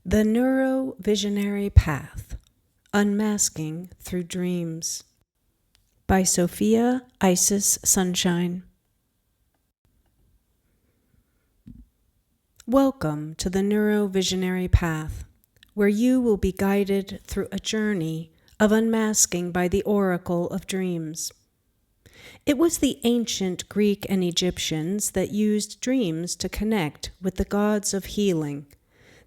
The Neuro-Visionary Path, Unmasking Through Dreams by Sophia Isis Sunshine. Welcome to the Neuro-Visionary Path, where you will be guided through a journey of unmasking by the Oracle of Dreams. It was the ancient Greek and Egyptians that used dreams to connect with the gods of healing,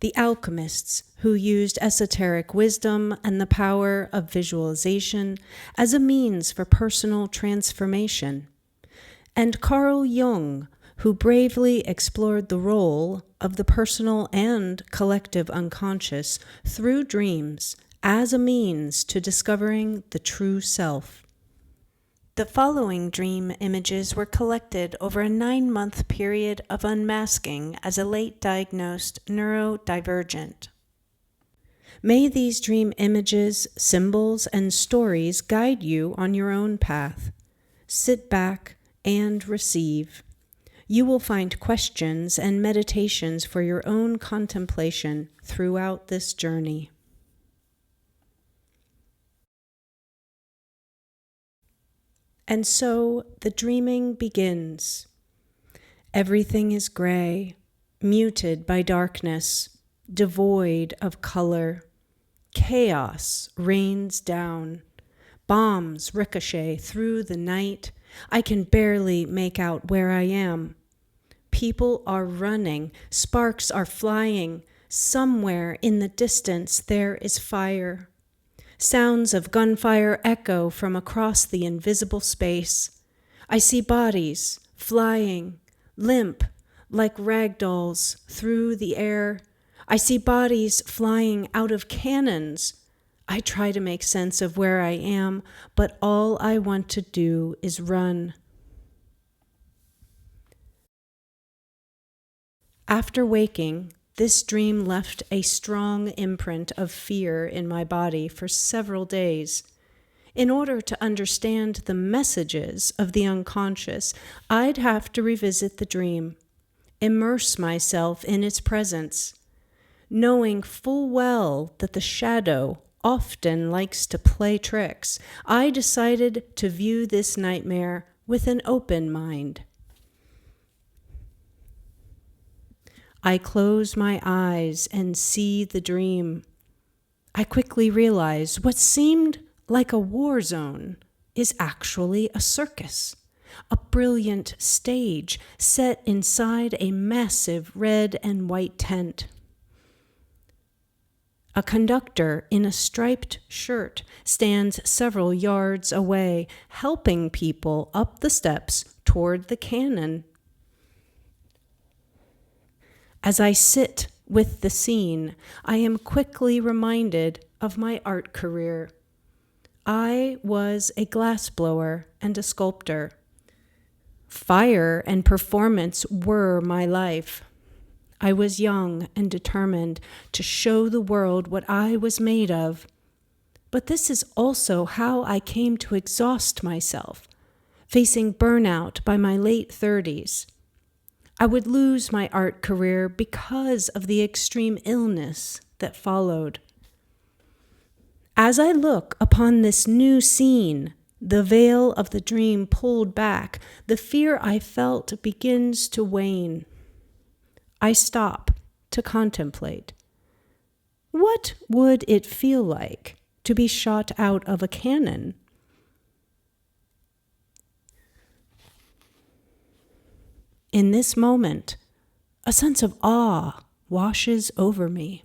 the alchemists who used esoteric wisdom and the power of visualization as a means for personal transformation, and Carl Jung, who bravely explored the role of the personal and collective unconscious through dreams as a means to discovering the true self. The following dream images were collected over a 9-month period of unmasking as a late-diagnosed neurodivergent. May these dream images, symbols, and stories guide you on your own path. Sit back and receive. You will find questions and meditations for your own contemplation throughout this journey. And so the dreaming begins. Everything is gray, muted by darkness, devoid of color. Chaos rains down. Bombs ricochet through the night. I can barely make out where I am. People are running. Sparks are flying. Somewhere in the distance there is fire. Sounds of gunfire echo from across the invisible space. I see bodies flying, limp, like rag dolls through the air. I see bodies flying out of cannons. I try to make sense of where I am, but all I want to do is run. After waking, this dream left a strong imprint of fear in my body for several days. In order to understand the messages of the unconscious, I'd have to revisit the dream, immerse myself in its presence. Knowing full well that the shadow often likes to play tricks, I decided to view this nightmare with an open mind. I close my eyes and see the dream. I quickly realize what seemed like a war zone is actually a circus, a brilliant stage set inside a massive red and white tent. A conductor in a striped shirt stands several yards away, helping people up the steps toward the cannon. As I sit with the scene, I am quickly reminded of my art career. I was a glassblower and a sculptor. Fire and performance were my life. I was young and determined to show the world what I was made of. But this is also how I came to exhaust myself, facing burnout by my late 30s. I would lose my art career because of the extreme illness that followed. As I look upon this new scene, the veil of the dream pulled back, the fear I felt begins to wane. I stop to contemplate. What would it feel like to be shot out of a cannon? In this moment, a sense of awe washes over me.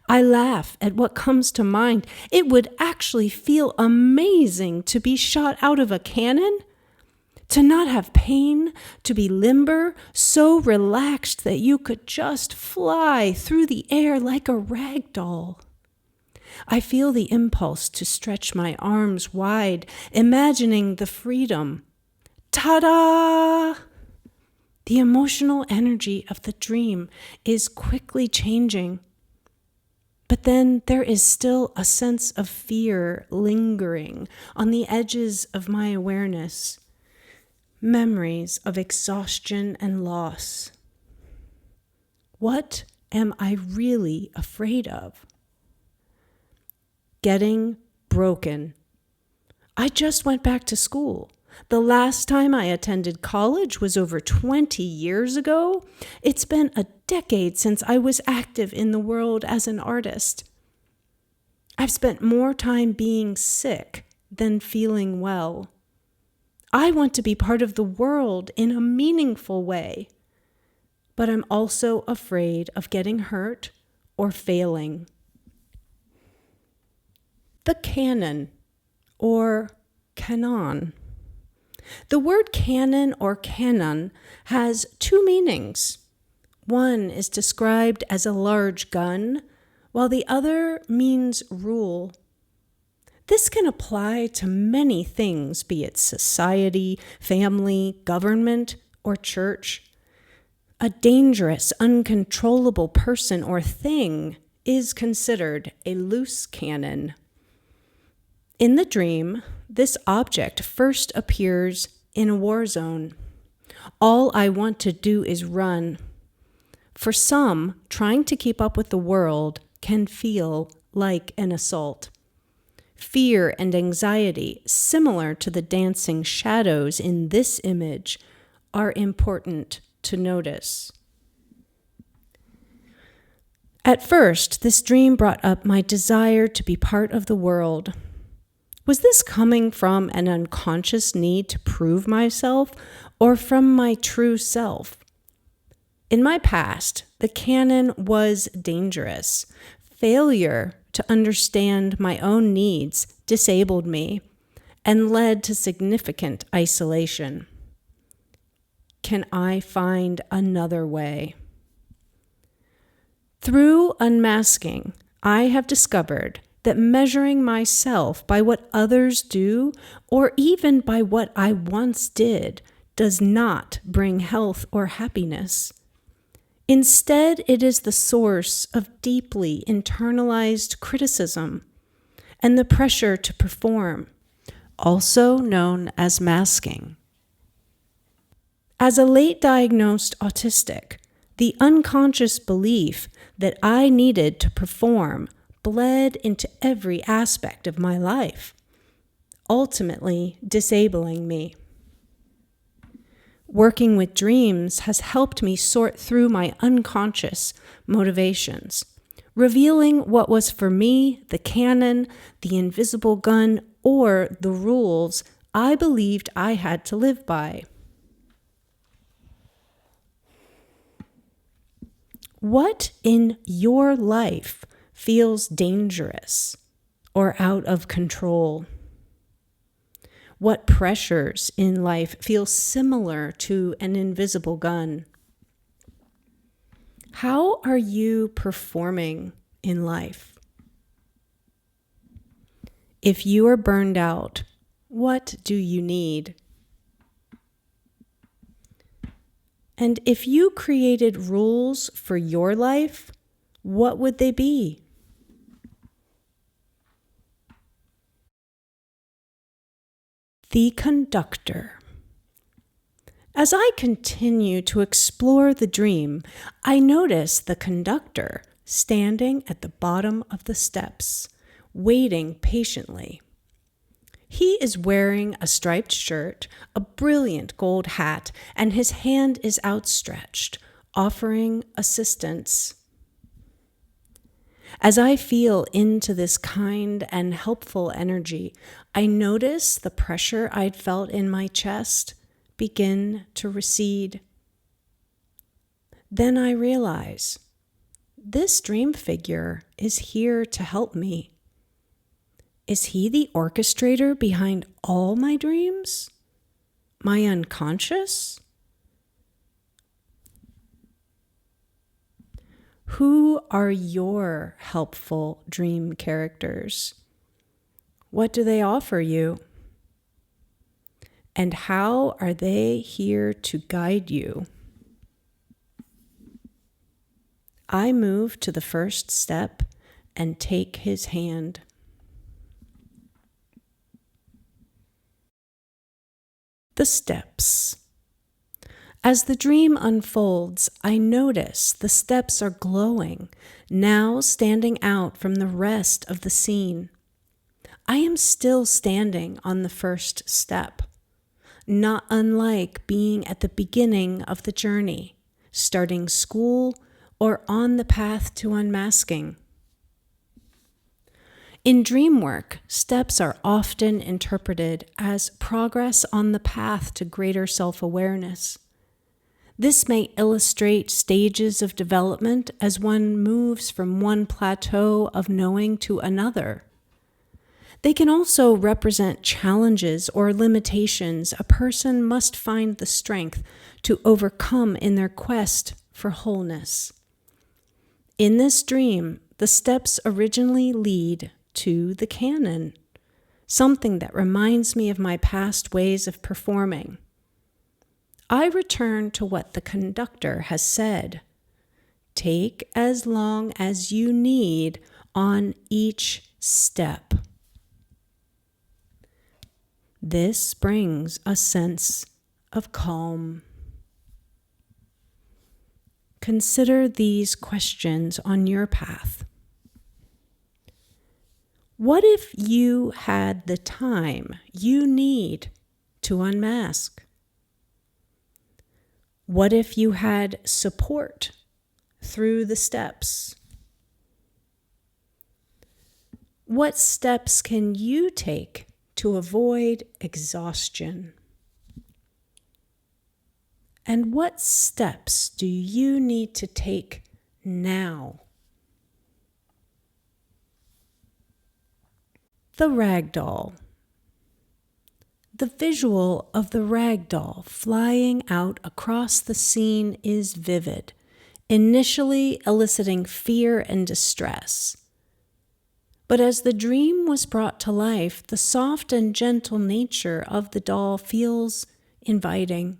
I laugh at what comes to mind. It would actually feel amazing to be shot out of a cannon, to not have pain, to be limber, so relaxed that you could just fly through the air like a rag doll. I feel the impulse to stretch my arms wide, imagining the freedom. Ta-da! The emotional energy of the dream is quickly changing. But then there is still a sense of fear lingering on the edges of my awareness. Memories of exhaustion and loss. What am I really afraid of? Getting broken. I just went back to school. The last time I attended college was over 20 years ago. It's been a decade since I was active in the world as an artist. I've spent more time being sick than feeling well. I want to be part of the world in a meaningful way, but I'm also afraid of getting hurt or failing. The canon, or canon. The word canon or canon has two meanings. One is described as a large gun, while the other means rule. This can apply to many things, be it society, family, government, or church. A dangerous, uncontrollable person or thing is considered a loose cannon. In the dream, this object first appears in a war zone. All I want to do is run. For some, trying to keep up with the world can feel like an assault. Fear and anxiety, similar to the dancing shadows in this image, are important to notice. At first, this dream brought up my desire to be part of the world. Was this coming from an unconscious need to prove myself or from my true self? In my past, the canon was dangerous. Failure to understand my own needs disabled me and led to significant isolation. Can I find another way? Through unmasking, I have discovered that measuring myself by what others do, or even by what I once did, does not bring health or happiness. Instead, it is the source of deeply internalized criticism and the pressure to perform, also known as masking. As a late diagnosed autistic, the unconscious belief that I needed to perform bled into every aspect of my life, ultimately disabling me. Working with dreams has helped me sort through my unconscious motivations, revealing what was for me the canon, the invisible gun, or the rules I believed I had to live by. What in your life feels dangerous or out of control? What pressures in life feel similar to an invisible gun? How are you performing in life? If you are burned out, what do you need? And if you created rules for your life, what would they be? The conductor. As I continue to explore the dream, I notice the conductor standing at the bottom of the steps, waiting patiently. He is wearing a striped shirt, a brilliant gold hat, and his hand is outstretched, offering assistance. As I feel into this kind and helpful energy, I notice the pressure I'd felt in my chest begin to recede. Then I realize this dream figure is here to help me. Is he the orchestrator behind all my dreams? My unconscious? Who are your helpful dream characters? What do they offer you? And how are they here to guide you? I move to the first step and take his hand. The steps. As the dream unfolds, I notice the steps are glowing, now standing out from the rest of the scene. I am still standing on the first step, not unlike being at the beginning of the journey, starting school or on the path to unmasking. In dream work, steps are often interpreted as progress on the path to greater self-awareness. This may illustrate stages of development as one moves from one plateau of knowing to another. They can also represent challenges or limitations a person must find the strength to overcome in their quest for wholeness. In this dream, the steps originally lead to the canon, something that reminds me of my past ways of performing. I return to what the conductor has said. Take as long as you need on each step. This brings a sense of calm. Consider these questions on your path. What if you had the time you need to unmask? What if you had support through the steps? What steps can you take to avoid exhaustion? And what steps do you need to take now? The ragdoll. The visual of the ragdoll flying out across the scene is vivid, initially eliciting fear and distress. But as the dream was brought to life, the soft and gentle nature of the doll feels inviting.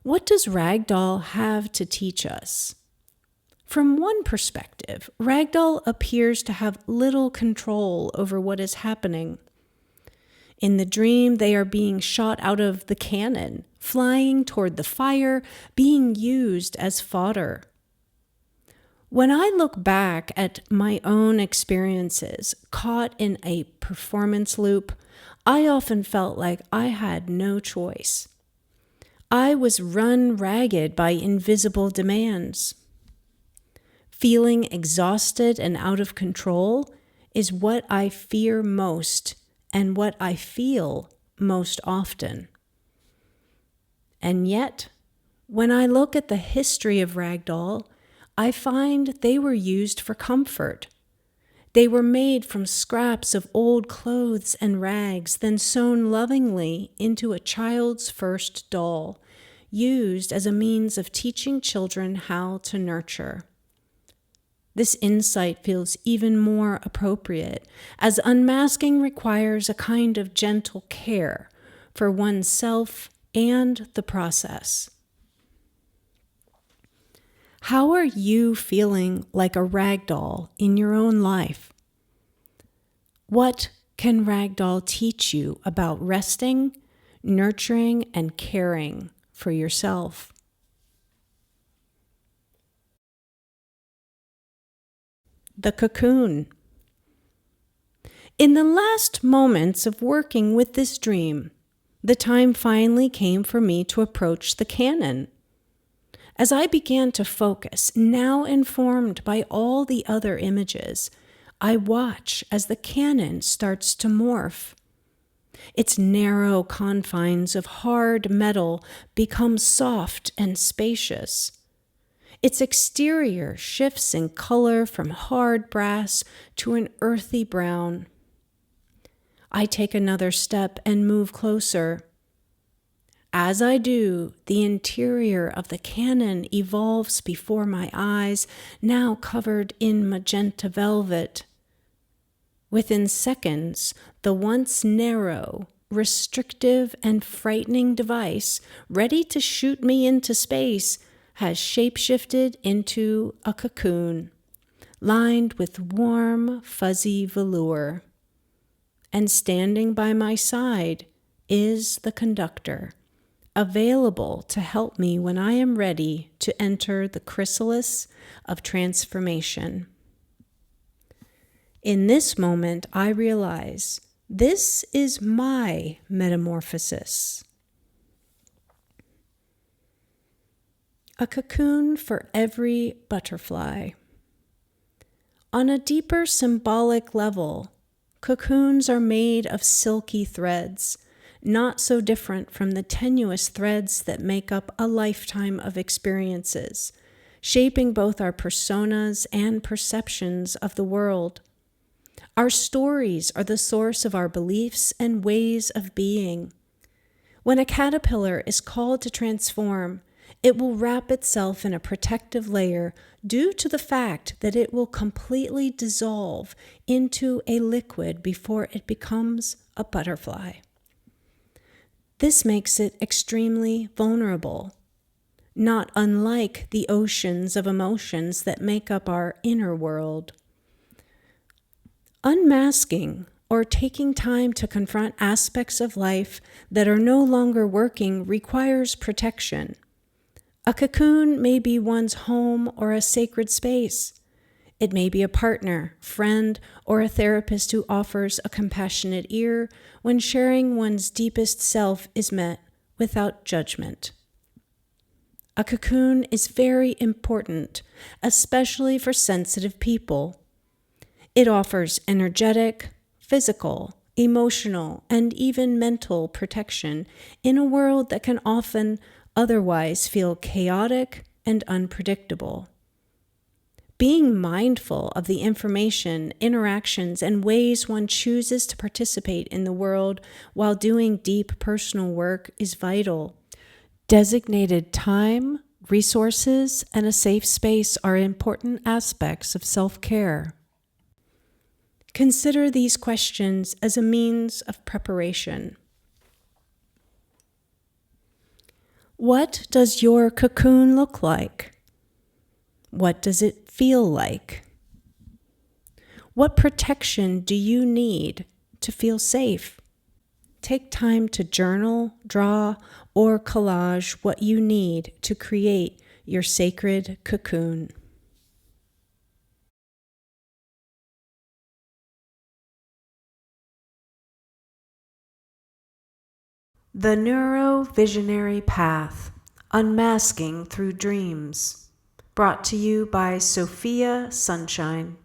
What does ragdoll have to teach us? From one perspective, ragdoll appears to have little control over what is happening. In the dream, they are being shot out of the cannon, flying toward the fire, being used as fodder. When I look back at my own experiences, caught in a performance loop, I often felt like I had no choice. I was run ragged by invisible demands. Feeling exhausted and out of control is what I fear most and what I feel most often. And yet, when I look at the history of ragdoll, I find they were used for comfort. They were made from scraps of old clothes and rags, then sewn lovingly into a child's first doll, used as a means of teaching children how to nurture. This insight feels even more appropriate, as unmasking requires a kind of gentle care for oneself and the process. How are you feeling like a ragdoll in your own life? What can ragdoll teach you about resting, nurturing, and caring for yourself? The cocoon. In the last moments of working with this dream, the time finally came for me to approach the canon. As I began to focus, now informed by all the other images, I watch as the canon starts to morph. Its narrow confines of hard metal become soft and spacious. Its exterior shifts in color from hard brass to an earthy brown. I take another step and move closer. As I do, the interior of the canon evolves before my eyes, now covered in magenta velvet. Within seconds, the once narrow, restrictive, and frightening device, ready to shoot me into space, has shapeshifted into a cocoon, lined with warm, fuzzy velour. And standing by my side is the conductor, available to help me when I am ready to enter the chrysalis of transformation. In this moment, I realize this is my metamorphosis. A cocoon for every butterfly. On a deeper symbolic level, cocoons are made of silky threads, not so different from the tenuous threads that make up a lifetime of experiences, shaping both our personas and perceptions of the world. Our stories are the source of our beliefs and ways of being. When a caterpillar is called to transform, it will wrap itself in a protective layer due to the fact that it will completely dissolve into a liquid before it becomes a butterfly. This makes it extremely vulnerable, not unlike the oceans of emotions that make up our inner world. Unmasking, or taking time to confront aspects of life that are no longer working, requires protection. A cocoon may be one's home or a sacred space. It may be a partner, friend, or a therapist who offers a compassionate ear when sharing one's deepest self is met without judgment. A cocoon is very important, especially for sensitive people. It offers energetic, physical, emotional, and even mental protection in a world that can often otherwise feel chaotic and unpredictable. Being mindful of the information, interactions, and ways one chooses to participate in the world while doing deep personal work is vital. Designated time, resources, and a safe space are important aspects of self-care. Consider these questions as a means of preparation. What does your cocoon look like? What does it feel like? What protection do you need to feel safe? Take time to journal, draw, or collage what you need to create your sacred cocoon. The Neuro Visionary Path, Unmasking Through Dreams, brought to you by Sophia Sunshine.